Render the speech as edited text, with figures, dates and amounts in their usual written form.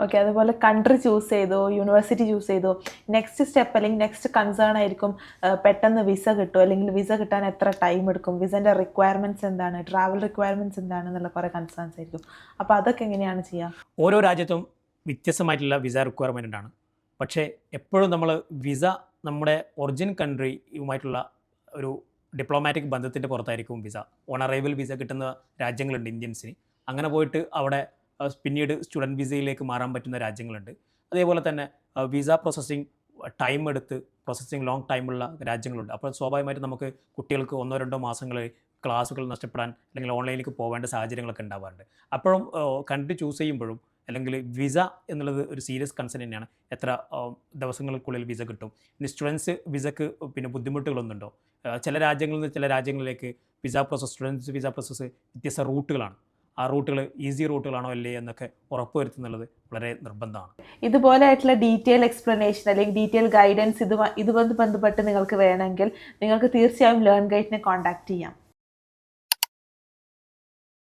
Okay, അതുപോലെ country choose ചെയ്തു, university choose ചെയ്തു, നെക്സ്റ്റ് സ്റ്റെപ്പ് അല്ലെങ്കിൽ നെക്സ്റ്റ് കൺസേൺ ആയിരിക്കും പെട്ടെന്ന് വിസ കിട്ടും, അല്ലെങ്കിൽ വിസ കിട്ടാൻ എത്ര ടൈം എടുക്കും, വിസൻ്റെ റിക്വയർമെൻറ്റ്സ് എന്താണ്, ട്രാവൽ റിക്വയർമെൻറ്റ്സ് എന്താണ് എന്നുള്ള കുറേ കൺസേൺസ് ആയിരിക്കും. അപ്പോൾ അതൊക്കെ എങ്ങനെയാണ് ചെയ്യുക? ഓരോ രാജ്യത്തും വ്യത്യസ്തമായിട്ടുള്ള വിസ റിക്വയർമെൻ്റ് ആണ്. പക്ഷേ എപ്പോഴും നമ്മൾ വിസ നമ്മുടെ ഒറിജിൻ കൺട്രിയുമായിട്ടുള്ള ഒരു ഡിപ്ലോമാറ്റിക് ബന്ധത്തിൻ്റെ പുറത്തായിരിക്കും വിസ. ഓൺ അറൈവൽ വിസ കിട്ടുന്ന രാജ്യങ്ങളുണ്ട് ഇന്ത്യൻസിന്. അങ്ങനെ പോയിട്ട് അവിടെ പിന്നീട് സ്റ്റുഡൻറ്റ് വിസയിലേക്ക് മാറാൻ പറ്റുന്ന രാജ്യങ്ങളുണ്ട്. അതേപോലെ തന്നെ വിസ പ്രോസസ്സിങ് ടൈം എടുത്ത് പ്രോസസ്സിങ് ലോങ് ടൈമുള്ള രാജ്യങ്ങളുണ്ട്. അപ്പോൾ സ്വാഭാവികമായിട്ടും നമുക്ക് കുട്ടികൾക്ക് 1-2 മാസങ്ങൾ ക്ലാസ്സുകൾ നഷ്ടപ്പെടാൻ അല്ലെങ്കിൽ ഓൺലൈനിലേക്ക് പോകേണ്ട സാഹചര്യങ്ങളൊക്കെ ഉണ്ടാവാറുണ്ട്. അപ്പോഴും കൺട്രി ചൂസ് ചെയ്യുമ്പോഴും അല്ലെങ്കിൽ വിസ എന്നുള്ളത് ഒരു സീരിയസ് കൺസേൺ തന്നെയാണ്. എത്ര ദിവസങ്ങൾക്കുള്ളിൽ വിസ കിട്ടും, ഇനി സ്റ്റുഡൻസ് വിസക്ക് പിന്നെ ബുദ്ധിമുട്ടുകളൊന്നുണ്ടോ? ചില രാജ്യങ്ങളിൽ നിന്ന് ചില രാജ്യങ്ങളിലേക്ക് സ്റ്റുഡൻസ് വിസ പ്രോസസ്സ് വ്യത്യസ്ത റൂട്ടുകളാണ്. ആ റൂട്ടുകൾ ഈസി റൂട്ടുകളാണോ അല്ലേ എന്നൊക്കെ ഉറപ്പുവരുത്തുന്നുള്ളത് വളരെ നിർബന്ധമാണ്. ഇതുപോലെ ആയിട്ടുള്ള ഡീറ്റെയിൽ എക്സ്പ്ലനേഷൻ അല്ലെങ്കിൽ ഡീറ്റെയിൽ ഗൈഡൻസ് ഇതുമായി ബന്ധപ്പെട്ട് നിങ്ങൾക്ക് വേണമെങ്കിൽ നിങ്ങൾക്ക് തീർച്ചയായും ലേൺ ഗൈഡിനെ കോൺടാക്ട് ചെയ്യാം.